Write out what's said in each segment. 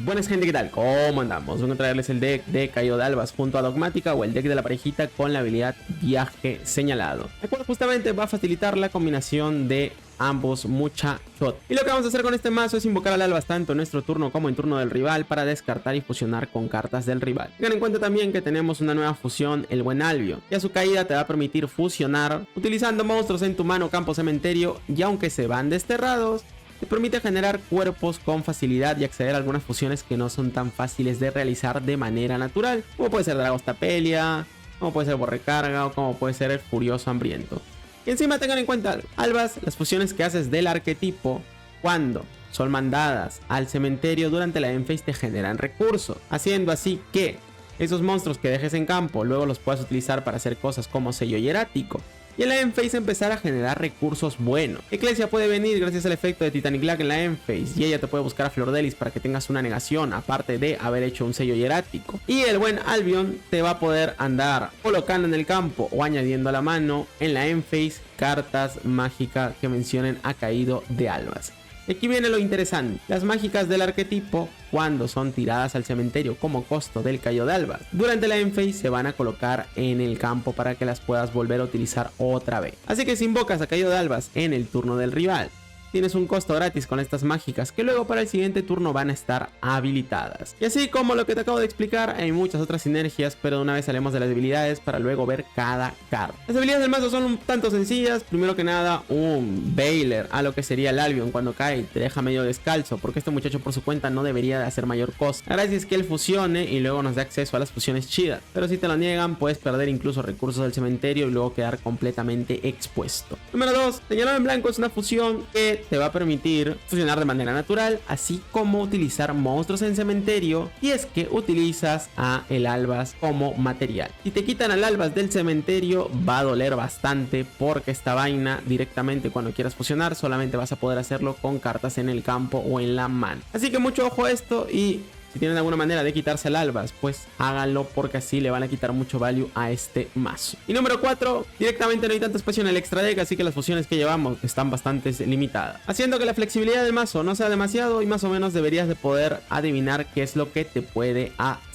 Buenas gente, ¿qué tal? ¿Cómo andamos? Vengo a traerles el deck de Caído de Albas junto a Dogmática o el deck de la parejita con la habilidad Viaje Señalado, el cual justamente va a facilitar la combinación de ambos muchachos. Y lo que vamos a hacer con este mazo es invocar al Albas tanto en nuestro turno como en turno del rival para descartar y fusionar con cartas del rival. Tengan en cuenta también que tenemos una nueva fusión, el Buen Albion, y a su caída te va a permitir fusionar utilizando monstruos en tu mano campo cementerio, y aunque se van desterrados, te permite generar cuerpos con facilidad y acceder a algunas fusiones que no son tan fáciles de realizar de manera natural, como puede ser Dragostapelia, como puede ser Borrecarga o como puede ser el Furioso Hambriento. Y encima tengan en cuenta, Albas, las fusiones que haces del arquetipo cuando son mandadas al cementerio durante la endphase te generan recursos, haciendo así que esos monstruos que dejes en campo luego los puedas utilizar para hacer cosas como Sello Hierático. Y en la endphase empezar a generar recursos buenos. Eclesia puede venir gracias al efecto de Titanic Lag en la endphase, y ella te puede buscar a Flordelis para que tengas una negación, aparte de haber hecho un sello hierático. Y el Buen Albion te va a poder andar colocando en el campo o añadiendo a la mano en la endphase cartas mágicas que mencionen a Caído de Albas. Y aquí viene lo interesante, las mágicas del arquetipo cuando son tiradas al cementerio como costo del Caído de Albas, durante la endphase se van a colocar en el campo para que las puedas volver a utilizar otra vez. Así que si invocas a Caído de Albas en el turno del rival, tienes un costo gratis con estas mágicas que luego para el siguiente turno van a estar habilitadas. Y así como lo que te acabo de explicar, hay muchas otras sinergias, pero de una vez salimos de las debilidades para luego ver cada carta. Las habilidades del mazo son un tanto sencillas. Primero que nada, un Bailer a lo que sería el Albion cuando cae te deja medio descalzo, porque este muchacho por su cuenta no debería de hacer mayor costo. La gracia es que él fusione y luego nos dé acceso a las fusiones chidas, pero si te lo niegan puedes perder incluso recursos del cementerio y luego quedar completamente expuesto. Número 2, Señalado en Blanco es una fusión que te va a permitir fusionar de manera natural, así como utilizar monstruos en cementerio, y es que utilizas a el Albas como material. Si te quitan al Albas del cementerio va a doler bastante, porque esta vaina directamente cuando quieras fusionar solamente vas a poder hacerlo con cartas en el campo o en la mano. Así que mucho ojo a esto, y si tienen alguna manera de quitarse al Albas, pues háganlo, porque así le van a quitar mucho value a este mazo. Y número 4, directamente no hay tanto espacio en el extra deck, así que las fusiones que llevamos están bastante limitadas, haciendo que la flexibilidad del mazo no sea demasiado, y más o menos deberías de poder adivinar qué es lo que te puede hacer.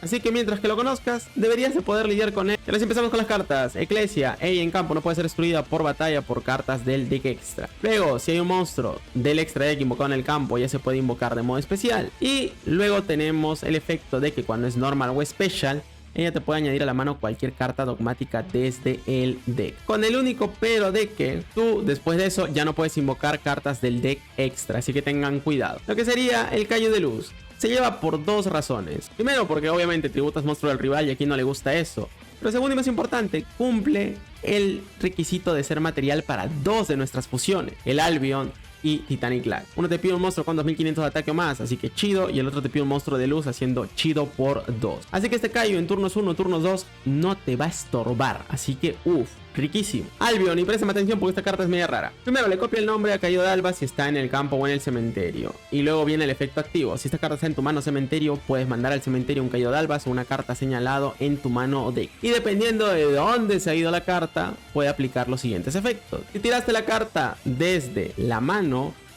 Así que mientras que lo conozcas, deberías de poder lidiar con él. Y ahora sí empezamos con las cartas. Eclesia, ella en campo no puede ser destruida por batalla por cartas del deck extra. Luego, si hay un monstruo del extra deck invocado en el campo, ya se puede invocar de modo especial. Y luego tenemos el efecto de que cuando es normal o special, ella te puede añadir a la mano cualquier carta dogmática desde el deck, con el único pero de que tú después de eso ya no puedes invocar cartas del deck extra, así que tengan cuidado. Lo que sería el Cayo de Luz se lleva por dos razones. Primero, porque obviamente tributas monstruo del rival y aquí no le gusta eso. Pero segundo y más importante, cumple el requisito de ser material para dos de nuestras fusiones, el Albion y Titanic Lag. Uno te pide un monstruo con 2500 de ataque o más, así que chido, y el otro te pide un monstruo de luz haciendo chido por 2. Así que este Cayo en turnos 1, turnos 2 no te va a estorbar, así que uff, riquísimo. Albion, y préstame atención porque esta carta es media rara. Primero le copia el nombre a Caído de Albas si está en el campo o en el cementerio, y luego viene el efecto activo. Si esta carta está en tu mano cementerio, puedes mandar al cementerio un Caído de Albas o una carta señalado en tu mano o deck, y dependiendo de dónde se ha ido la carta puede aplicar los siguientes efectos. Si tiraste la carta desde la mano,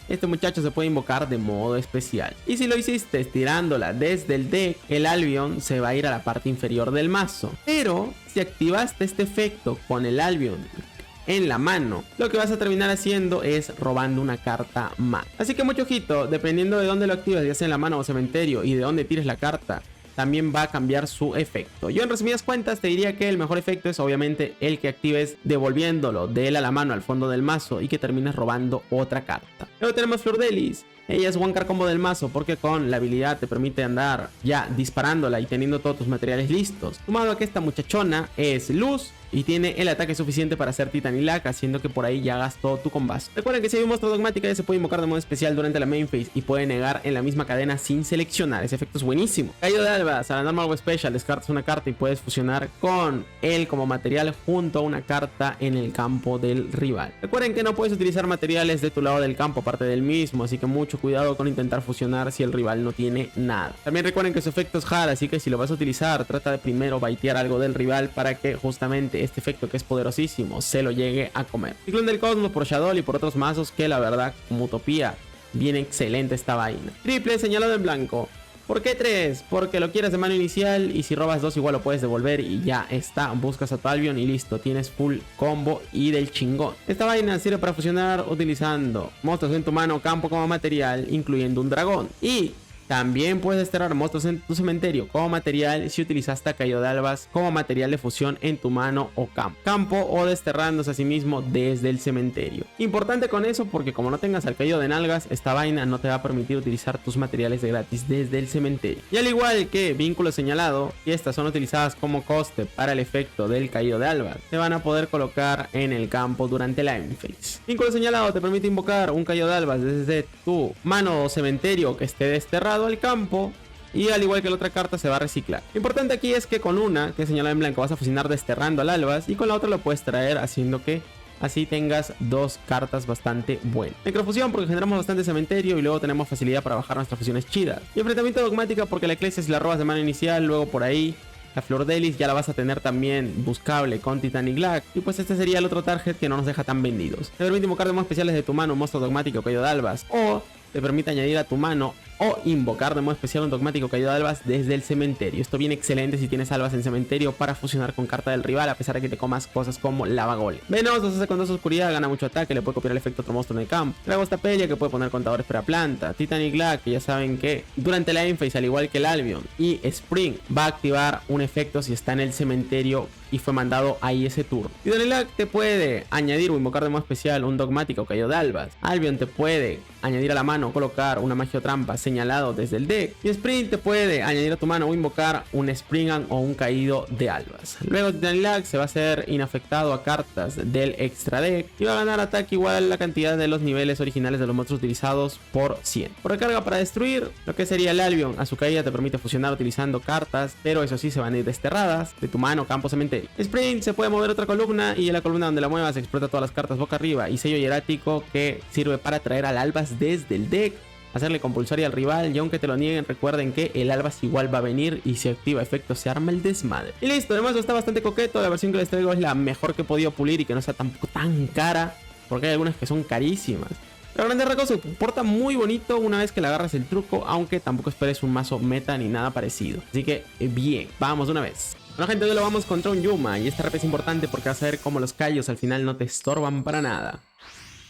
este muchacho se puede invocar de modo especial. Y si lo hiciste tirándola desde el deck, el Albion se va a ir a la parte inferior del mazo. Pero si activaste este efecto con el Albion en la mano, lo que vas a terminar haciendo es robando una carta más. Así que mucho ojito, dependiendo de dónde lo activas, ya sea en la mano o cementerio, y de dónde tires la carta, también va a cambiar su efecto. Yo en resumidas cuentas te diría que el mejor efecto es obviamente el que actives devolviéndolo de él a la mano al fondo del mazo y que termines robando otra carta. Luego tenemos Flordelis. Ella es one card combo del mazo porque con la habilidad te permite andar ya disparándola y teniendo todos tus materiales listos. Sumado a que esta muchachona es luz y tiene el ataque suficiente para hacer Titanic Lag, haciendo que por ahí ya hagas todo tu combate. Recuerden que si hay un monstruo dogmática ya se puede invocar de modo especial durante la main phase y puede negar en la misma cadena sin seleccionar. Ese efecto es buenísimo. Caído de Albas, a la normal o special descartas una carta y puedes fusionar con él como material junto a una carta en el campo del rival. Recuerden que no puedes utilizar materiales de tu lado del campo aparte del mismo, así que mucho cuidado con intentar fusionar si el rival no tiene nada. También recuerden que su efecto es hard, así que si lo vas a utilizar trata de primero baitear algo del rival para que justamente este efecto, que es poderosísimo, se lo llegue a comer. Ciclón del Cosmos por Shadow y por otros mazos que la verdad como Utopía viene excelente esta vaina. Triple Señalado en Blanco. ¿Por qué 3? Porque lo quieres de mano inicial y si robas 2 igual lo puedes devolver y ya está. Buscas a tu Albion y listo, tienes full combo y del chingón. Esta vaina sirve para fusionar utilizando monstruos en tu mano o campo como material, incluyendo un dragón. Y también puedes desterrar monstruos en tu cementerio como material si utilizaste a Caído de Albas como material de fusión en tu mano o campo o desterrándose a sí mismo desde el cementerio. Importante con eso porque como no tengas al Caído de Nalgas, esta vaina no te va a permitir utilizar tus materiales de gratis desde el cementerio. Y al igual que Vínculo Señalado, y estas son utilizadas como coste para el efecto del Caído de Albas, te van a poder colocar en el campo durante la end phase. Vínculo Señalado te permite invocar un Caído de Albas desde tu mano o cementerio que esté desterrado al campo y al igual que la otra carta se va a reciclar. Lo importante aquí es que con una que es señalada en blanco vas a fusionar desterrando al Albas y con la otra lo puedes traer haciendo que así tengas dos cartas bastante buenas. Necrofusión porque generamos bastante cementerio y luego tenemos facilidad para bajar nuestras fusiones chidas. Y enfrentamiento dogmática porque la Eclesia si la robas de mano inicial, luego por ahí la Flordelis ya la vas a tener también buscable con Titanic Lag. Y pues este sería el otro target que no nos deja tan vendidos. Te permite invocar demos especiales de tu mano un monstruo dogmático o Caído de Albas. O te permite añadir a tu mano o invocar de modo especial un dogmático Caído de Albas desde el cementerio. Esto viene excelente si tienes albas en cementerio para fusionar con carta del rival a pesar de que te comas cosas como Lava Golem. Venos 2 hace con 2 oscuridad, gana mucho ataque, le puede copiar el efecto a otro monstruo en el campo. Dragostapelia que puede poner contadores para planta. Titanic Lag que ya saben que durante la endphase al igual que el Albion y Spring va a activar un efecto si está en el cementerio y fue mandado ahí ese turno. Titanic Lag te puede añadir o invocar de modo especial un dogmático Caído de Albas. Albion te puede añadir a la mano o colocar una magia o trampa señalado desde el deck. Y Spring te puede añadir a tu mano o invocar un Springan o un Caído de Albas. Luego Titanic Lag se va a hacer inafectado a cartas del extra deck y va a ganar ataque igual a la cantidad de los niveles originales de los monstruos utilizados por 100. Por recarga para destruir, lo que sería el Albion a su caída te permite fusionar utilizando cartas, pero eso sí se van a ir desterradas de tu mano, campo, cementerio. Spring se puede mover otra columna y en la columna donde la muevas explota todas las cartas boca arriba y sello hierático que sirve para traer al Albas desde el deck, hacerle compulsoria al rival y aunque te lo nieguen recuerden que el Albas igual va a venir y si activa efecto se arma el desmadre. Y listo, además está bastante coqueto, la versión que les traigo es la mejor que he podido pulir y que no sea tampoco tan cara porque hay algunas que son carísimas. Pero a grandes rasgos se porta muy bonito una vez que le agarras el truco, aunque tampoco esperes un mazo meta ni nada parecido. Así que bien, vamos de una vez. Bueno gente, hoy lo vamos contra un Yuma y esta rep es importante porque vas a ver cómo los callos al final no te estorban para nada.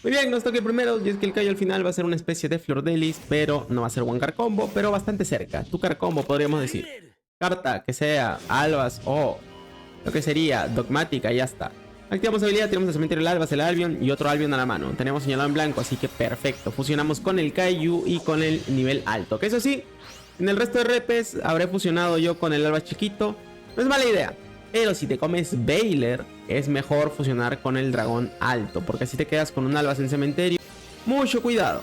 Muy bien, nos toca el primero y es que el callo al final va a ser una especie de Flordelis, pero no va a ser One Card Combo, pero bastante cerca. Tu Card Combo podríamos decir. Carta que sea Albas o lo que sería Dogmática y ya está. Activamos habilidad, tenemos el cementerio el Albas, el Albion y otro Albion a la mano. Tenemos señalado en blanco, así que perfecto. Fusionamos con el Kaiju y con el nivel alto. Que eso sí, en el resto de repes habré fusionado yo con el Albas chiquito. No es mala idea. Pero si te comes Baylor, es mejor fusionar con el dragón alto, porque así te quedas con un Albas en cementerio. Mucho cuidado.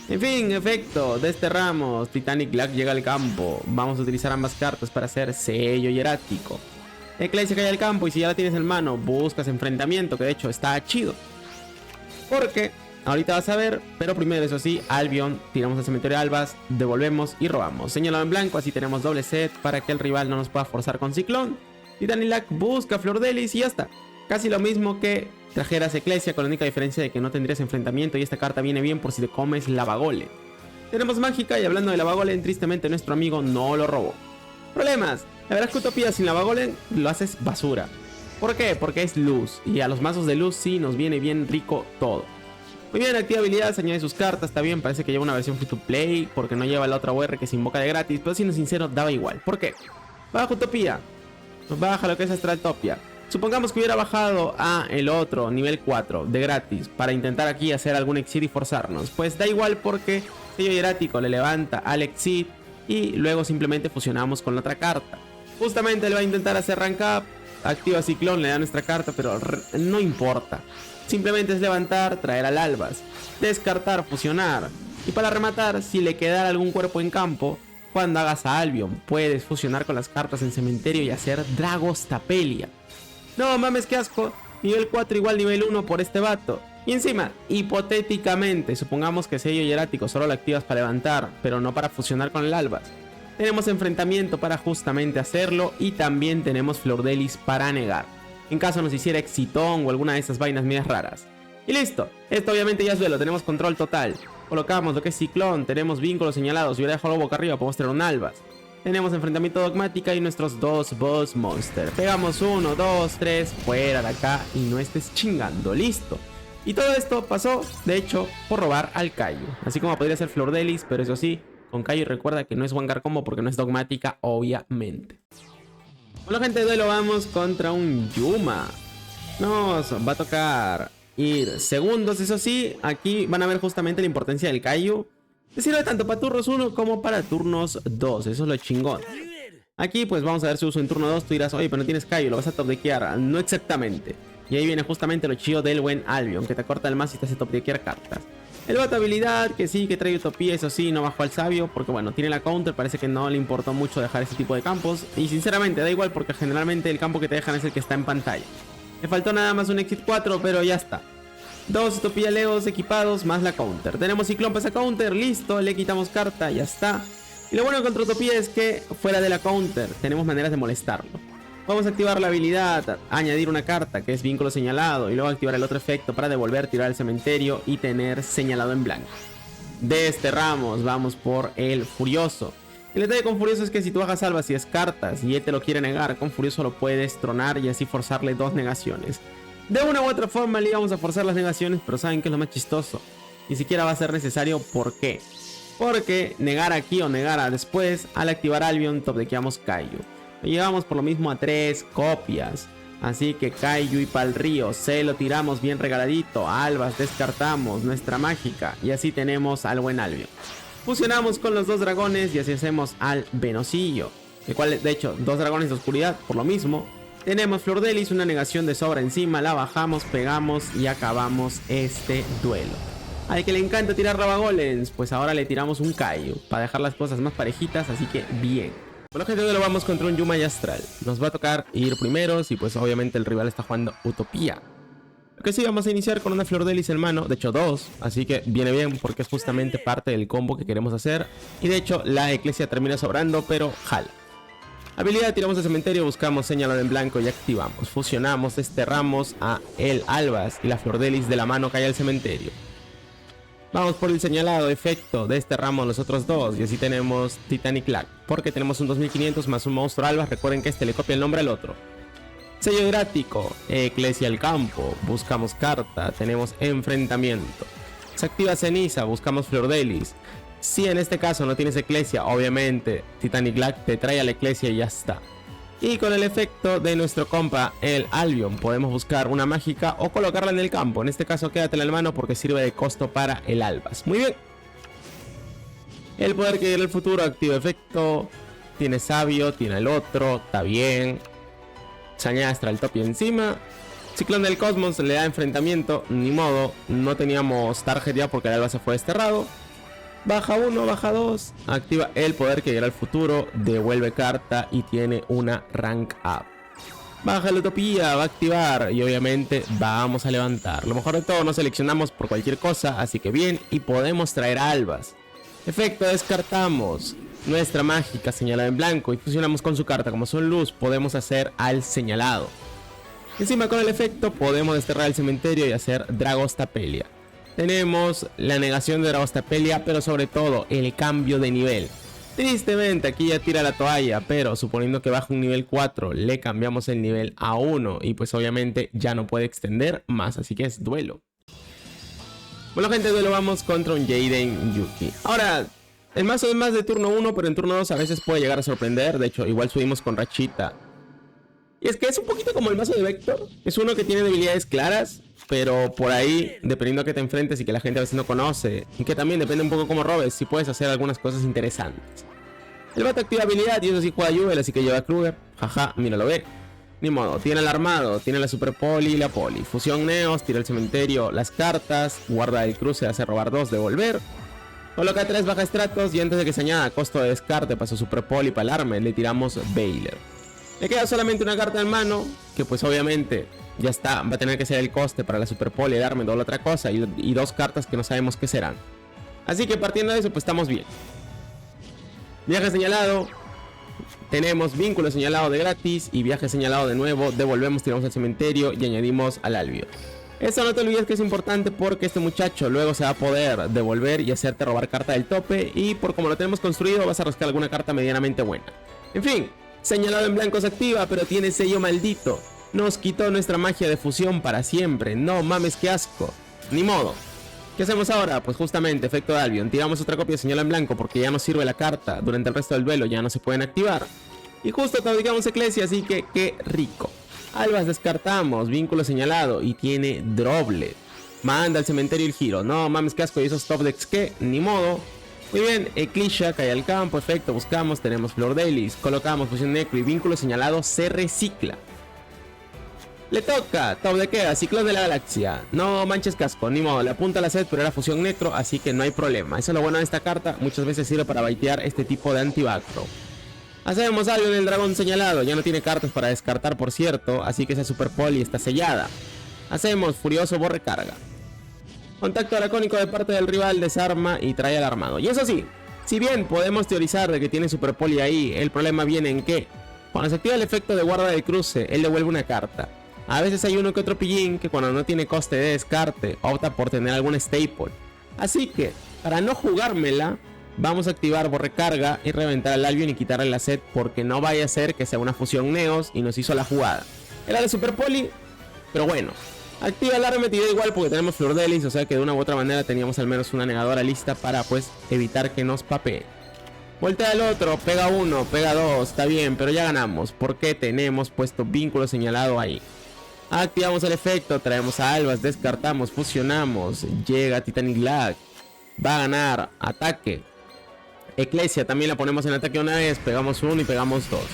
En fin, efecto, desterramos. Titanic Lag llega al campo. Vamos a utilizar ambas cartas para hacer sello hierático. Eclesia cae al campo y si ya la tienes en mano, buscas enfrentamiento, que de hecho está chido. Porque ahorita vas a ver, pero primero eso sí, Albion, tiramos al cementerio Albas, devolvemos y robamos. Señalado en blanco, así tenemos doble set para que el rival no nos pueda forzar con Ciclón. Titanic Lag busca Flordelis y ya está. Casi lo mismo que trajeras Eclesia, con la única diferencia de que no tendrías enfrentamiento y esta carta viene bien por si te comes Lava Golem. Tenemos Mágica y hablando de Lava Golem, tristemente nuestro amigo no lo robó. Problemas. La verdad es que Utopía sin Lava Golem lo haces basura. ¿Por qué? Porque es luz y a los mazos de luz sí nos viene bien rico todo. Muy bien, activa habilidades, añade sus cartas, está bien, parece que lleva una versión free to play porque no lleva la otra OR que se invoca de gratis, pero siendo sincero daba igual. ¿Por qué? Baja Utopía, baja lo que es Astraltopia. Supongamos que hubiera bajado a el otro nivel 4 de gratis para intentar aquí hacer algún exit y forzarnos. Pues da igual porque sello hierático le levanta al exit y luego simplemente fusionamos con la otra carta. Justamente él va a intentar hacer rank up, activa Ciclón, le da nuestra carta, pero no importa. Simplemente es levantar, traer al Albas, descartar, fusionar. Y para rematar, si le queda algún cuerpo en campo, cuando hagas a Albion, puedes fusionar con las cartas en cementerio y hacer Dragostapelia. No mames, qué asco. Nivel 4 igual nivel 1 por este vato. Y encima, hipotéticamente, supongamos que sello hierático solo lo activas para levantar, pero no para fusionar con el Albas. Tenemos enfrentamiento para justamente hacerlo y también tenemos Flordelis para negar, en caso nos hiciera Exitón o alguna de esas vainas medias raras. Y listo, esto obviamente ya es duelo, tenemos control total. Colocamos lo que es ciclón, tenemos vínculos señalados. Si hubiera dejado boca arriba, podemos tener un albas. Tenemos enfrentamiento dogmática y nuestros dos boss monster. Pegamos 1, 2, 3, fuera de acá y no estés chingando, listo. Y todo esto pasó, de hecho, por robar al Kaiju. Así como podría ser Flordelis, pero eso sí, con Kaiju recuerda que no es Wangar Combo porque no es dogmática, obviamente. Bueno, gente de duelo, vamos contra un Yuma. Nos va a tocar ir segundos, eso sí, aquí van a ver justamente la importancia del Kaiju. Te sirve tanto para turnos 1 como para turnos 2, eso es lo chingón. Aquí pues vamos a ver su uso en turno 2, tú dirás, oye, pero no tienes Kaiju, lo vas a top deckear. No exactamente. Y ahí viene justamente lo chido del buen Albion, que te corta el más y te hace top deckear cartas. El vato habilidad, que sí, que trae utopía, eso sí, no bajó al sabio, porque bueno, tiene la counter, parece que no le importó mucho dejar ese tipo de campos. Y sinceramente da igual porque generalmente el campo que te dejan es el que está en pantalla. Le faltó nada más un exit 4, pero ya está. 2 utopía leos equipados más la counter. Tenemos ciclón para esa counter, listo, le quitamos carta, ya está. Y lo bueno contra utopía es que fuera de la counter tenemos maneras de molestarlo. Vamos a activar la habilidad, añadir una carta que es vínculo señalado y luego activar el otro efecto para devolver, tirar al cementerio y tener señalado en blanco. Desterramos, vamos por el furioso. El detalle con furioso es que si tú bajas albas y descartas y él te lo quiere negar, con furioso lo puedes tronar y así forzarle 2 negaciones. De una u otra forma le íbamos a forzar las negaciones, pero ¿saben qué es lo más chistoso? Ni siquiera va a ser necesario. ¿Por qué? Porque negar aquí o negar después, al activar Albion, top deckeamos Kaiju. Llegamos por lo mismo a 3 copias. Así que Kaiju y pa'l río, se lo tiramos bien regaladito. Albas descartamos, nuestra mágica. Y así tenemos al buen Albion. Fusionamos con los 2 dragones y así hacemos al Venosillo. El cual, de hecho, 2 dragones de oscuridad, por lo mismo. Tenemos Flordelis, una negación de sobra encima, la bajamos, pegamos y acabamos este duelo. Al que le encanta tirar Rabagolems, pues ahora le tiramos un Kaiju para dejar las cosas más parejitas, así que bien. Bueno, gente, de lo vamos contra un Yuma y Astral. Nos va a tocar ir primeros y pues obviamente el rival está jugando Utopía. Lo que sí, vamos a iniciar con una Flordelis en mano, de hecho 2, así que viene bien porque es justamente parte del combo que queremos hacer. Y de hecho la Eclesia termina sobrando, pero jala. Habilidad, tiramos al cementerio, buscamos señalado en blanco y activamos. Fusionamos, desterramos a el Albas y la Flordelis de la mano cae al cementerio. Vamos por el señalado, efecto, desterramos los otros 2 y así tenemos Titanic Lag. Porque tenemos un 2500 más un monstruo Albas, recuerden que este le copia el nombre al otro. Sello hierático, Eclesia al campo, buscamos carta, tenemos enfrentamiento. Se activa ceniza, buscamos Flordelis. Si en este caso no tienes Eclesia, obviamente Titanic Lag te trae a la Eclesia y ya está. Y con el efecto de nuestro compa, el Albion, podemos buscar una mágica o colocarla en el campo. En este caso quédatela en mano porque sirve de costo para el Albas. Muy bien. El poder que viene el futuro, activa efecto. Tiene sabio, tiene el otro, está bien. Se añade Astral Top y encima. Ciclón del Cosmos le da enfrentamiento, ni modo. No teníamos target ya porque el Albas se fue desterrado. Baja 1, baja 2, activa el poder que llega al futuro, devuelve carta y tiene una rank up. Baja la utopía, va a activar y obviamente vamos a levantar. Lo mejor de todo, no seleccionamos por cualquier cosa, así que bien, y podemos traer albas. Efecto, descartamos nuestra mágica señalada en blanco y fusionamos con su carta. Como son luz, podemos hacer al señalado. Encima con el efecto podemos desterrar el cementerio y hacer Dragostapelia. Tenemos la negación de Dragostapelia, pero sobre todo el cambio de nivel. Tristemente aquí ya tira la toalla, pero suponiendo que baja un nivel 4, le cambiamos el nivel a 1 y pues obviamente ya no puede extender más, así que es duelo. Bueno, gente, duelo vamos contra un Jaden Yuki. Ahora, el mazo es más de turno 1, pero en turno 2 a veces puede llegar a sorprender. De hecho, igual subimos con Rachita. Y es que es un poquito como el mazo de Vector. Es uno que tiene debilidades claras, pero por ahí, dependiendo a qué te enfrentes y que la gente a veces no conoce, y que también depende un poco cómo robes, si puedes hacer algunas cosas interesantes. El vato activa habilidad y eso sí juega Jubel, así que lleva a Kruger. Jaja, mira, lo ve. Ni modo, tiene el armado, tiene la super poli y la poli. Fusión Neos, tira el cementerio, las cartas, guarda el cruce, hace robar 2, devolver. Coloca 3 baja estratos y antes de que se añada costo de descarte para su super poli para el arme, le tiramos Baylor. Le queda solamente una carta en mano, que pues obviamente ya está, va a tener que ser el coste para la super poli, darme toda la otra cosa y 2 cartas que no sabemos qué serán. Así que partiendo de eso pues estamos bien. Viaje señalado, tenemos vínculo señalado de gratis y viaje señalado de nuevo, devolvemos, tiramos al cementerio y añadimos al Albion. Eso no te olvides que es importante porque este muchacho luego se va a poder devolver y hacerte robar carta del tope, y por como lo tenemos construido vas a rascar alguna carta medianamente buena. En fin, señalado en blanco se activa, pero tiene sello maldito. Nos quitó nuestra magia de fusión para siempre. No mames, qué asco. Ni modo. ¿Qué hacemos ahora? Pues justamente, efecto de Albion. Tiramos otra copia de señal en blanco porque ya no sirve la carta. Durante el resto del duelo ya no se pueden activar. Y justo fabricamos Eclesia, así que qué rico. Albas descartamos, vínculo señalado y tiene Droplet. Manda al cementerio el giro. No mames, qué asco. ¿Y esos top decks qué? Ni modo. Muy bien, Eclipse cae al campo, efecto, buscamos, tenemos Flordelis, colocamos fusión necro y vínculo señalado se recicla. Le toca, top de queda, Ciclón de la Galaxia. No manches casco, ni modo, le apunta la set, pero era fusión necro, así que no hay problema. Eso es lo bueno de esta carta, muchas veces sirve para baitear este tipo de antibacro. Hacemos algo en el dragón señalado, ya no tiene cartas para descartar por cierto, así que esa super poli está sellada. Hacemos Furioso Borre Carga. Contacto dracónico de parte del rival, desarma y trae al armado. Y eso sí, si bien podemos teorizar de que tiene super poli ahí, el problema viene en que cuando se activa el efecto de guarda de cruce, él devuelve una carta. A veces hay uno que otro pillín que cuando no tiene coste de descarte, opta por tener algún staple. Así que, para no jugármela, vamos a activar Borrecarga y reventar al Albion y quitarle la set, porque no vaya a ser que sea una fusión Neos y nos hizo la jugada. Era de super poli, pero bueno. Activa el Armet y da igual porque tenemos Flordelis, o sea que de una u otra manera teníamos al menos una negadora lista para pues evitar que nos papee. Voltea al otro, pega uno, pega dos, está bien, pero ya ganamos porque tenemos puesto vínculo señalado ahí. Activamos el efecto, traemos a Albas, descartamos, fusionamos, llega Titanic Lag, va a ganar ataque. Eclesia también la ponemos en ataque una vez, pegamos uno y pegamos dos.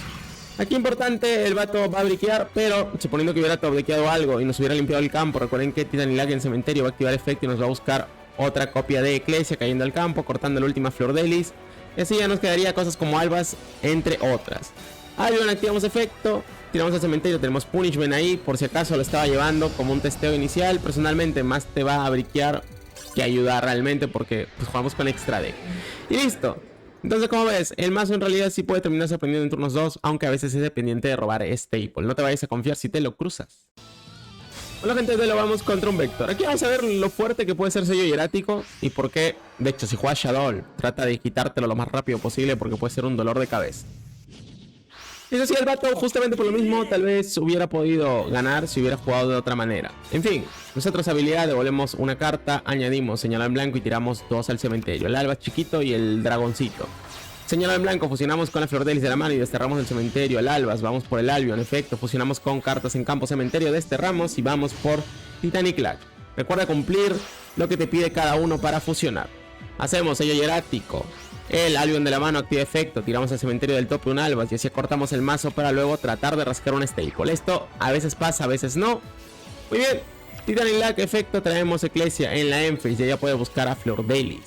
Aquí importante, el vato va a briquear, pero suponiendo que hubiera briqueado algo y nos hubiera limpiado el campo, recuerden que Titanic Lag en cementerio va a activar efecto y nos va a buscar otra copia de Eclesia cayendo al campo, cortando la última Flordelis. Y así ya nos quedaría cosas como Albas, entre otras. Albion activamos efecto, tiramos al cementerio, tenemos Punishment ahí, por si acaso lo estaba llevando como un testeo inicial. Personalmente más te va a briquear que ayudar realmente porque pues, jugamos con extra deck. Y listo. Entonces, como ves, el mazo en realidad sí puede terminar sorprendiendo en turnos 2, aunque a veces es dependiente de robar staple. No te vayas a confiar si te lo cruzas. Bueno, gente, de lo vamos contra un Vector. Aquí vamos a ver lo fuerte que puede ser sello hierático y por qué, de hecho, si juegas Shadow, trata de quitártelo lo más rápido posible porque puede ser un dolor de cabeza. Eso sí, el vato, justamente por lo mismo, tal vez hubiera podido ganar si hubiera jugado de otra manera. En fin, nosotros habilidad, devolvemos una carta, añadimos señal en blanco y tiramos dos al cementerio. El Alba chiquito y el dragoncito. Señal en blanco, fusionamos con la Flordelis de la mano y desterramos el cementerio. El Albas, vamos por el Albion, en efecto, fusionamos con cartas en campo cementerio, desterramos y vamos por Titanic Lag. Recuerda cumplir lo que te pide cada uno para fusionar. Hacemos sello hierático. El Albion de la mano activa efecto, tiramos al cementerio del tope un Albas y así cortamos el mazo para luego tratar de rascar un staple. Esto a veces pasa, a veces no. Muy bien, Titanic Lag, efecto, traemos Eclesia en la Enfis y ella puede buscar a Flordelis.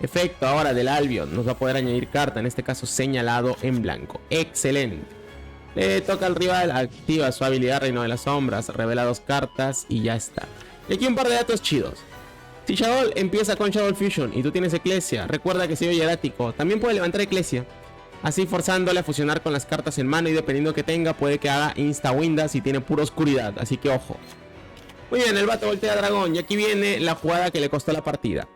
Efecto ahora del Albion, nos va a poder añadir carta, en este caso señalado en blanco. Excelente. Le toca al rival, activa su habilidad Reino de las Sombras, revela dos cartas y ya está. Y aquí un par de datos chidos. Si Shadow empieza con Shadow Fusion y tú tienes Eclesia, recuerda que sello hierático también puede levantar Eclesia, así forzándole a fusionar con las cartas en mano y dependiendo que tenga puede que haga Insta Winda si tiene pura oscuridad, así que ojo. Muy bien, el vato voltea a dragón y aquí viene la jugada que le costó la partida.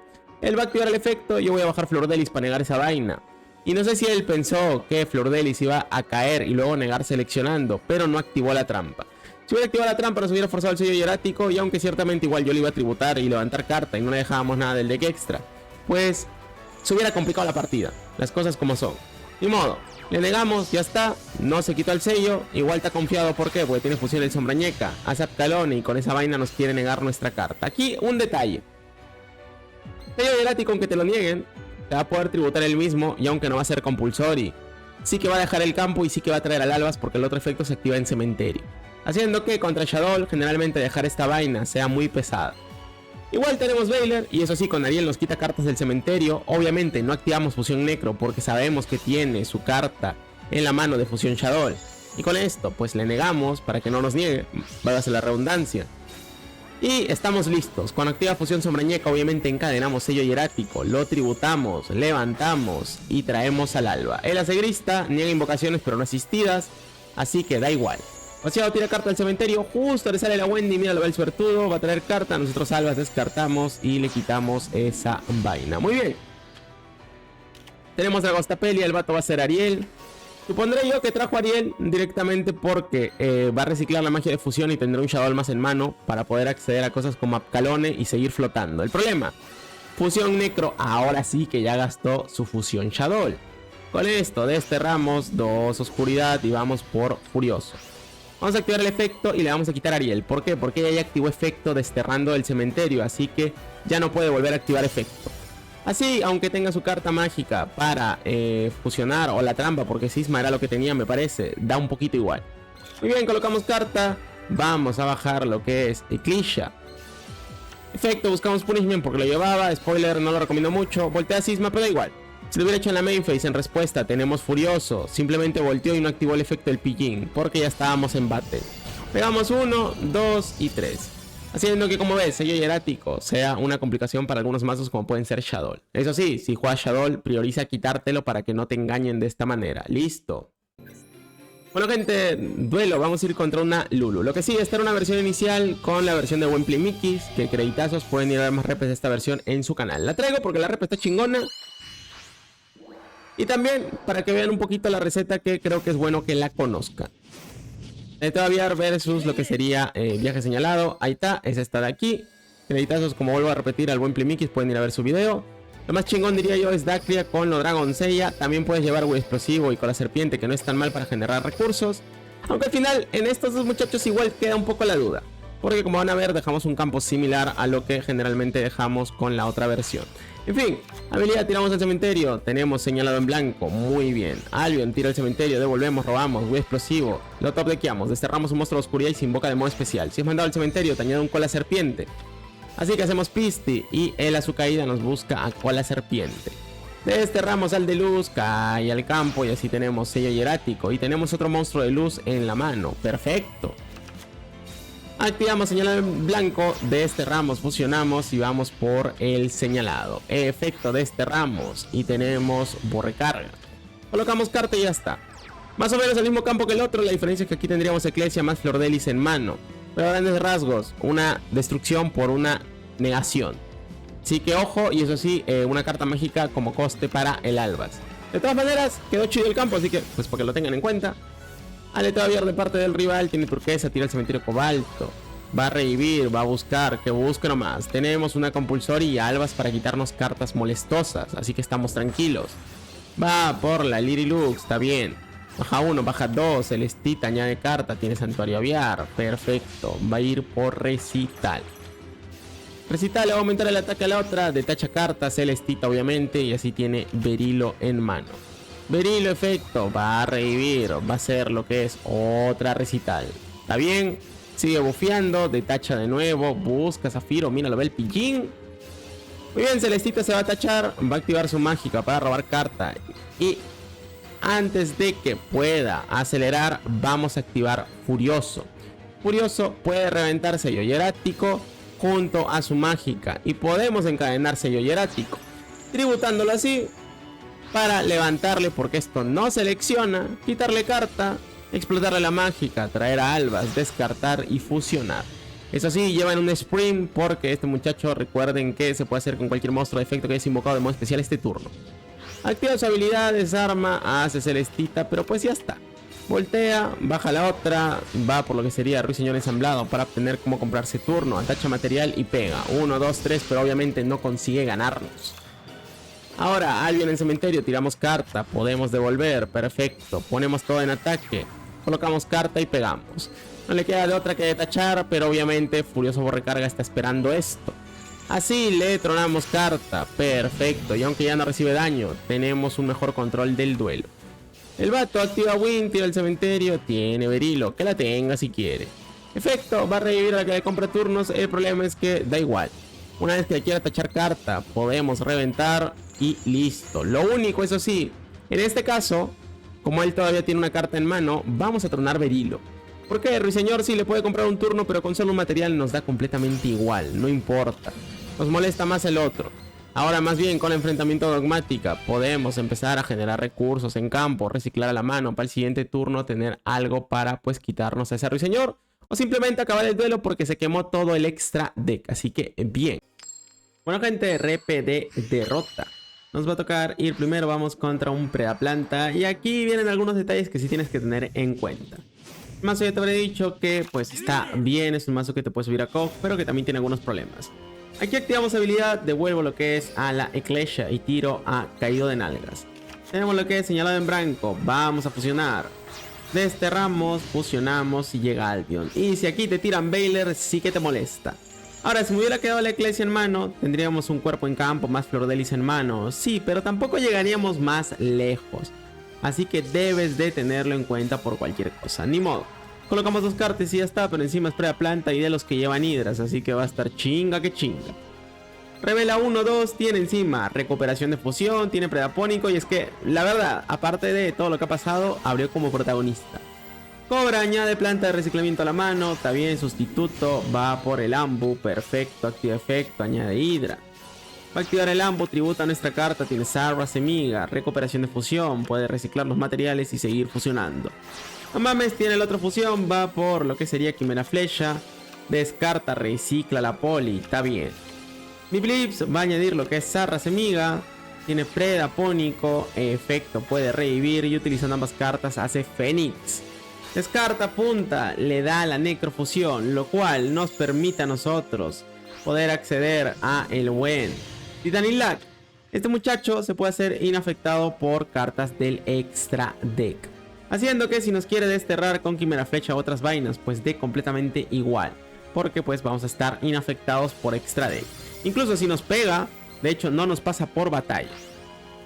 Él va a activar el efecto, yo voy a bajar Flordelis para negar esa vaina. Y no sé si él pensó que Flordelis iba a caer y luego negar seleccionando, pero no activó la trampa. Si hubiera activado la trampa nos hubiera forzado el sello hierático y aunque ciertamente igual yo le iba a tributar y levantar carta y no le dejábamos nada del deck extra, pues se hubiera complicado la partida, las cosas como son. Ni modo, le negamos, ya está, no se quitó el sello, igual está confiado, ¿por qué? Porque tiene fusión el Sombrañeca, hace Apcalone y con esa vaina nos quiere negar nuestra carta. Aquí un detalle, sello hierático aunque te lo nieguen, te va a poder tributar el mismo y aunque no va a ser compulsory, sí que va a dejar el campo y sí que va a traer al Albas porque el otro efecto se activa en cementerio. Haciendo que contra Shadow generalmente dejar esta vaina sea muy pesada. Igual tenemos Veiler y eso sí, con Ariel nos quita cartas del cementerio. Obviamente no activamos fusión necro porque sabemos que tiene su carta en la mano de fusión Shadow. Y con esto pues le negamos para que no nos niegue, váyase la redundancia. Y estamos listos. Cuando activa fusión Sombrañeca obviamente encadenamos sello hierático, lo tributamos, levantamos y traemos al Alba. El Asegrista niega invocaciones pero no asistidas, así que da igual. Vaciado tira carta al cementerio, justo le sale la Wendy, mira, lo ve el suertudo, va a traer carta, nosotros Albas descartamos y le quitamos esa vaina. Muy bien. Tenemos Dragostapelia, el vato va a ser Ariel. Supondré yo que trajo a Ariel directamente porque va a reciclar la magia de fusión y tendrá un Shadow más en mano para poder acceder a cosas como Apcalone y seguir flotando. El problema, fusión Necro, ahora sí que ya gastó su fusión Shadow. Con esto desterramos 2 oscuridad y vamos por Furioso. Vamos a activar el efecto y le vamos a quitar a Ariel. ¿Por qué? Porque ella ya activó efecto desterrando el cementerio, así que ya no puede volver a activar efecto. Así, aunque tenga su carta mágica para fusionar o la trampa, porque Sisma era lo que tenía, me parece, da un poquito igual. Muy bien, colocamos carta. Vamos a bajar lo que es Eclisha. Efecto, buscamos Punishment porque lo llevaba. Spoiler, no lo recomiendo mucho. Voltea Sisma, pero da igual. Si lo hubiera hecho en la main phase, en respuesta tenemos Furioso. Simplemente volteó y no activó el efecto del Pillín, porque ya estábamos en battle. Pegamos 1, 2 y 3. Haciendo que, como ves, sello hierático sea una complicación para algunos mazos como pueden ser Shadow. Eso sí, si juegas Shadow, prioriza quitártelo para que no te engañen de esta manera. Listo. Bueno, gente, duelo, vamos a ir contra una Lulu. Lo que sí, esta era una versión inicial con la versión de Wempley Mikis, que creditazos, pueden ir a ver más repes de esta versión en su canal. La traigo porque la rep está chingona. Y también para que vean un poquito la receta, que creo que es bueno que la conozcan. Todavía versus lo que sería viaje señalado. Ahí está, es esta de aquí. Creditazos, como vuelvo a repetir, al buen Plimikis, pueden ir a ver su video. Lo más chingón, diría yo, es Dacria con lo Dragoncella. También puedes llevar Huevo Explosivo y con la Serpiente, que no es tan mal para generar recursos. Aunque al final, en estos dos muchachos igual queda un poco la duda. Porque como van a ver, dejamos un campo similar a lo que generalmente dejamos con la otra versión. En fin, habilidad, tiramos al cementerio. Tenemos señalado en blanco, muy bien. Albion tira al cementerio, devolvemos, robamos, Huevo Explosivo. Lo top deckamos, desterramos un monstruo de oscuridad y se invoca de modo especial. Si es mandado al cementerio, te añade un cola serpiente. Así que hacemos Pisti y él a su caída nos busca a cola serpiente. Desterramos al de luz, cae al campo y así tenemos sello hierático. Y tenemos otro monstruo de luz en la mano, perfecto. Activamos señalado en blanco, desterramos, fusionamos y vamos por el señalado. Efecto, desterramos y tenemos borrecarga. Colocamos carta y ya está. Más o menos el mismo campo que el otro, la diferencia es que aquí tendríamos Eclesia más Flordelis en mano. Pero a grandes rasgos, una destrucción por una negación. Así que ojo, y eso sí, una carta mágica como coste para el Albas. De todas maneras, quedó chido el campo, así que pues porque lo tengan en cuenta. Aleta abierta de parte del rival, tiene turquesa, tira el cementerio cobalto. Va a revivir, va a buscar, que busque nomás. Tenemos una compulsoria y albas para quitarnos cartas molestosas, así que estamos tranquilos. Va por la Lirilux, está bien. Baja 1, baja 2, Celestita añade carta, tiene santuario aviar, perfecto. Va a ir por Recital. Recital le va a aumentar el ataque a la otra, detacha carta, Celestita obviamente, y así tiene Berilo en mano. Berilo efecto, va a revivir, va a ser lo que es otra Recital. ¿Está bien? Sigue bufeando, detacha de nuevo, busca Zafiro, mira, lo ve el Pillín. Muy bien, Celestita se va a tachar, va a activar su mágica para robar carta. Y antes de que pueda acelerar, vamos a activar Furioso. Furioso puede reventar sello hierático junto a su mágica y podemos encadenar sello hierático, tributándolo así para levantarle, porque esto no selecciona, quitarle carta, explotarle la mágica, traer a albas, descartar y fusionar. Eso sí, llevan un sprint porque este muchacho, recuerden que se puede hacer con cualquier monstruo de efecto que hayas invocado de modo especial este turno. Activa su habilidad, desarma, hace Celestita, pero pues ya está. Voltea, baja la otra, va por lo que sería Ruiseñor ensamblado para obtener cómo comprarse turno, atacha material y pega. 1, 2, 3, pero obviamente no consigue ganarnos. Ahora, Albion en cementerio, tiramos carta, podemos devolver, perfecto, ponemos todo en ataque, colocamos carta y pegamos. No le queda de otra que detachar, pero obviamente Furioso por recarga está esperando esto. Así le tronamos carta, perfecto, y aunque ya no recibe daño, tenemos un mejor control del duelo. El vato activa Win, tira el cementerio, tiene Berilo, que la tenga si quiere. Efecto, va a revivir a la que le compra turnos, el problema es que da igual. Una vez que le quiera tachar carta, podemos reventar y listo. Lo único, eso sí, en este caso, como él todavía tiene una carta en mano, vamos a tronar Berilo. Porque Ruiseñor sí le puede comprar un turno, pero con solo un material nos da completamente igual, no importa. Nos molesta más el otro. Ahora más bien con el enfrentamiento dogmática podemos empezar a generar recursos en campo, reciclar a la mano para el siguiente turno tener algo para pues quitarnos a ese ruiseñor o simplemente acabar el duelo porque se quemó todo el extra deck, así que bien. Bueno gente, repe de derrota. Nos va a tocar ir primero, vamos contra un Predaplanta y aquí vienen algunos detalles que sí tienes que tener en cuenta. El mazo ya te habré dicho que pues está bien, es un mazo que te puede subir a KOF, pero que también tiene algunos problemas. Aquí activamos habilidad, devuelvo lo que es a la Eclesia y tiro a Caído de Nalgas. Tenemos lo que es señalado en blanco, vamos a fusionar. Desterramos, fusionamos y llega Albion. Y si aquí te tiran Veiler, sí que te molesta. Ahora, si me hubiera quedado la Eclesia en mano, tendríamos un cuerpo en campo, más Flordelis en mano. Sí, pero tampoco llegaríamos más lejos. Así que debes de tenerlo en cuenta por cualquier cosa, ni modo. Colocamos 2 cartas y ya está, pero encima es Predaplanta y de los que llevan hidras, así que va a estar chinga que chinga. Revela 1, 2, tiene encima recuperación de fusión, tiene Predapónico y es que, la verdad, aparte de todo lo que ha pasado, abrió como protagonista. Cobra, añade planta de reciclamiento a la mano, está bien, sustituto, va por el Ambu, perfecto, activa efecto, añade hidra. Va a activar el Ambu, tributa a nuestra carta, tiene Zarra, Semiga, recuperación de fusión, puede reciclar los materiales y seguir fusionando. No mames, tiene el otro fusión, va por lo que sería Quimera Flecha, descarta, recicla la poli, está bien. Mi Blips va a añadir lo que es Zarra, Semiga, tiene Predapónico, efecto, puede revivir y utilizando ambas cartas hace Fénix. Descarta punta, le da la necrofusión, lo cual nos permite a nosotros poder acceder a el buen Titanilac. Este muchacho se puede hacer inafectado por cartas del extra deck, haciendo que si nos quiere desterrar con Quimera Flecha u otras vainas, pues dé completamente igual, porque pues vamos a estar inafectados por extra deck. Incluso si nos pega, de hecho no nos pasa por batalla.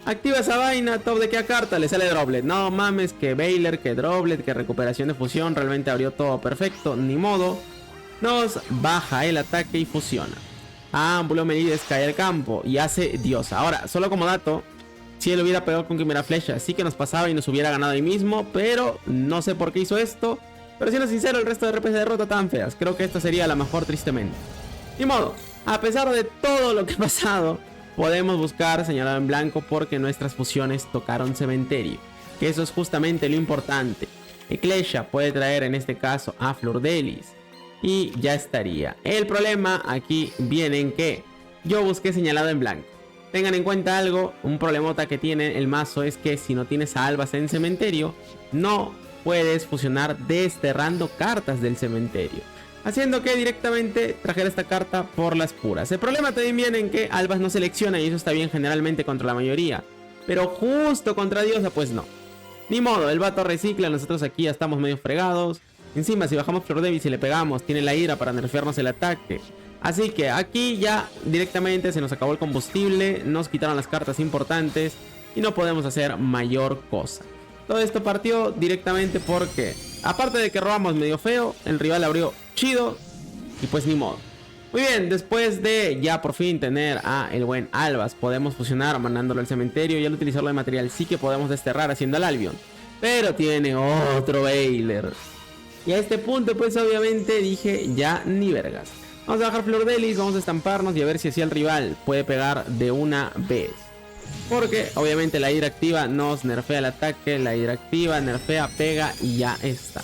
Activa esa vaina, top de qué carta, le sale Droplet. No mames, que Veiler, que Droplet, que recuperación de fusión, realmente abrió todo perfecto, ni modo. Nos baja el ataque y fusiona. Ámbulo Melides cae al campo y hace diosa. Ahora, solo como dato, si él hubiera pegado con Quimera Flecha, sí que nos pasaba y nos hubiera ganado ahí mismo, pero no sé por qué hizo esto. Pero siendo sincero, el resto de RPs de derrota tan feas. Creo que esta sería la mejor, tristemente. Ni modo, a pesar de todo lo que ha pasado, podemos buscar señalado en blanco porque nuestras fusiones tocaron cementerio, que eso es justamente lo importante. Eclesia puede traer en este caso a Flordelis y ya estaría. El problema aquí viene en que yo busqué señalado en blanco. Tengan en cuenta algo, un problemota que tiene el mazo es que si no tienes a Albas en cementerio, no puedes fusionar desterrando cartas del cementerio, haciendo que directamente trajera esta carta por las puras. El problema también viene en que Albas no selecciona y eso está bien generalmente contra la mayoría, pero justo contra Diosa pues no. Ni modo, el vato recicla, nosotros aquí ya estamos medio fregados. Encima si bajamos Flor Débil y le pegamos, tiene la ira para nerfearnos el ataque. Así que aquí ya directamente se nos acabó el combustible, nos quitaron las cartas importantes y no podemos hacer mayor cosa. Todo esto partió directamente porque, aparte de que robamos medio feo, el rival abrió chido y pues ni modo. Muy bien, después de ya por fin tener a el buen Albas, podemos fusionar mandándolo al cementerio y al utilizarlo de material sí que podemos desterrar haciendo al Albion. Pero tiene otro Veiler. Y a este punto pues obviamente dije ya ni vergas. Vamos a bajar Flordelis, vamos a estamparnos y a ver si así el rival puede pegar de una vez. Porque obviamente la hidra activa nos nerfea el ataque, la hidra activa, nerfea, pega y ya está.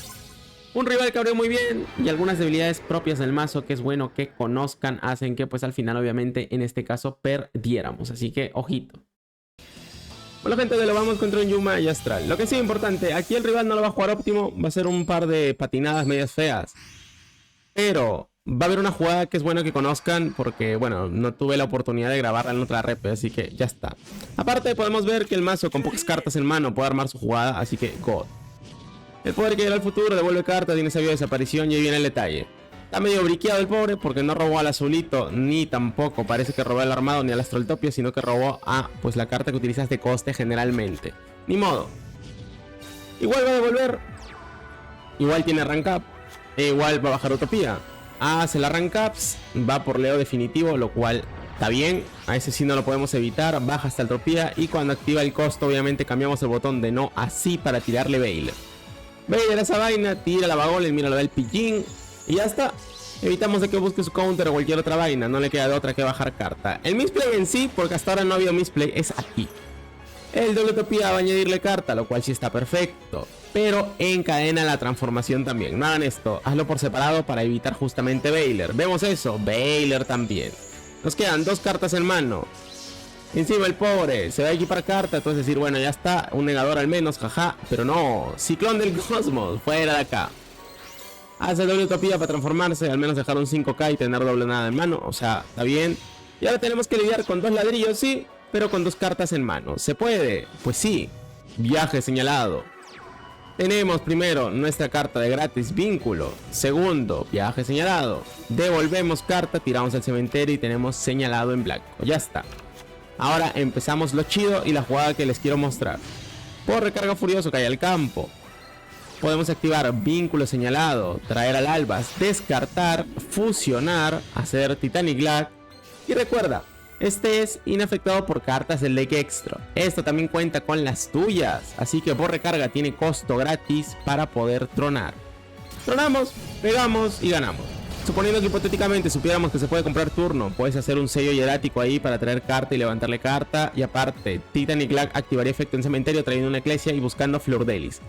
Un rival que abrió muy bien y algunas debilidades propias del mazo que es bueno que conozcan hacen que pues al final obviamente en este caso perdiéramos. Así que ojito. Bueno gente, lo vamos contra un Yuma y Astral. Lo que sí es importante, aquí el rival no lo va a jugar óptimo, va a ser un par de patinadas medias feas. Pero va a haber una jugada que es bueno que conozcan porque, bueno, no tuve la oportunidad de grabarla en otra rep, así que ya está. Aparte podemos ver que el mazo con pocas cartas en mano puede armar su jugada, así que God. El poder que llega al futuro devuelve cartas, tiene sabio de desaparición y ahí viene el detalle. Está medio briqueado el pobre porque no robó al azulito, ni tampoco parece que robó al armado ni al astroltopio, sino que robó a pues la carta que utilizas de coste generalmente. Ni modo. Igual va a devolver. Igual tiene rank up. E igual va a bajar Utopía. Hace la rank ups, va por Leo definitivo, lo cual está bien. A ese sí no lo podemos evitar. Baja hasta Entropía y cuando activa el costo obviamente cambiamos el botón de no así para tirarle Veiler. Veiler esa vaina, tira la Bagol, mira lo del Pillín y ya está. evitamos de que busque su counter o cualquier otra vaina, no le queda de otra que bajar carta. El misplay en sí, porque hasta ahora no ha habido misplay, es aquí. El doble utopía va a añadirle carta, lo cual sí está perfecto, pero encadena la transformación también. No hagan esto, hazlo por separado para evitar justamente Veiler. Vemos eso, Veiler también. Nos quedan 2 cartas en mano. Encima el pobre se va a equipar carta, entonces decir, bueno, ya está, un negador al menos, jaja. Pero no, Ciclón del Cosmos, fuera de acá. Hace doble utopía para transformarse, al menos dejar un 5k y tener doble nada en mano, o sea, está bien. Y ahora tenemos que lidiar con 2 ladrillos, sí, pero con 2 cartas en mano. ¿Se puede? Pues sí. Viaje señalado. Tenemos primero nuestra carta de gratis vínculo. Segundo, viaje señalado. Devolvemos carta, tiramos al cementerio y tenemos señalado en blanco. Ya está. Ahora empezamos lo chido y la jugada que les quiero mostrar. Por recarga furioso cae al campo. Podemos activar vínculo señalado, traer al albas, descartar, fusionar, hacer Titanic Lag. Y recuerda, este es inafectado por cartas del deck extra. Esto también cuenta con las tuyas, así que por recarga tiene costo gratis para poder tronar. Tronamos, pegamos y ganamos. Suponiendo que hipotéticamente supiéramos que se puede comprar turno, puedes hacer un sello hierático ahí para traer carta y levantarle carta. Y aparte, Titanic Lag activaría efecto en cementerio trayendo una eclesia y buscando Flordelis.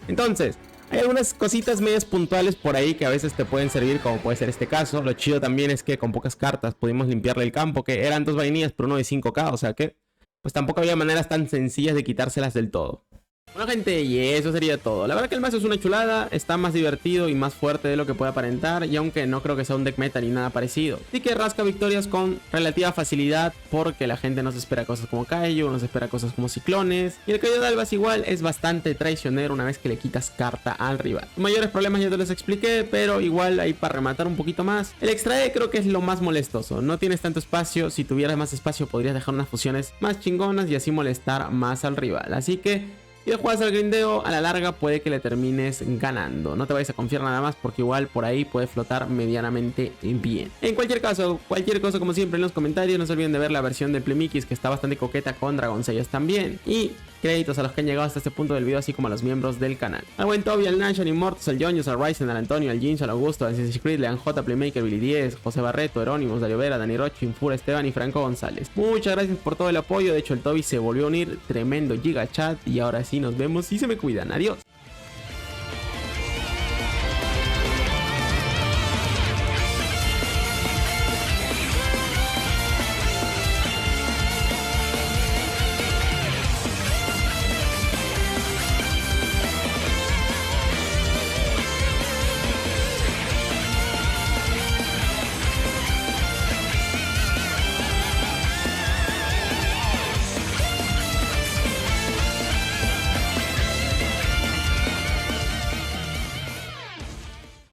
Entonces, hay algunas cositas medias puntuales por ahí que a veces te pueden servir, como puede ser este caso. Lo chido también es que con pocas cartas pudimos limpiarle el campo, que eran 2 vainillas pero uno de 5k, o sea que pues tampoco había maneras tan sencillas de quitárselas del todo. Bueno gente, y eso sería todo. La verdad que el mazo es una chulada, está más divertido y más fuerte de lo que puede aparentar, y aunque no creo que sea un deck meta ni nada parecido, sí que rasca victorias con relativa facilidad porque la gente no se espera cosas como Kaiju, no se espera cosas como ciclones, y el Kaiju de Albas igual es bastante traicionero una vez que le quitas carta al rival. Los mayores problemas ya te los expliqué, pero igual ahí para rematar un poquito más, el extra E creo que es lo más molestoso. No tienes tanto espacio, si tuvieras más espacio podrías dejar unas fusiones más chingonas y así molestar más al rival, así que si juegas al grindeo, a la larga puede que le termines ganando. No te vayas a confiar nada más porque igual por ahí puede flotar medianamente bien. En cualquier caso, cualquier cosa como siempre en los comentarios. No se olviden de ver la versión de Plemikis que está bastante coqueta con Dragoncellas también. Y créditos a los que han llegado hasta este punto del video, así como a los miembros del canal. Al buen Toby, al Nash, al Immortus, al Jonius, al Ryzen, al Antonio, al Jinx, al Augusto, al Assassin's Creed, Lean J, Playmaker, Billy 10, José Barreto, Herónimos, Dario Vera, Dani Roche, Infura, Esteban y Franco González. Muchas gracias por todo el apoyo. De hecho, el Toby se volvió a unir. Tremendo giga chat. Y ahora sí nos vemos y se me cuidan. Adiós.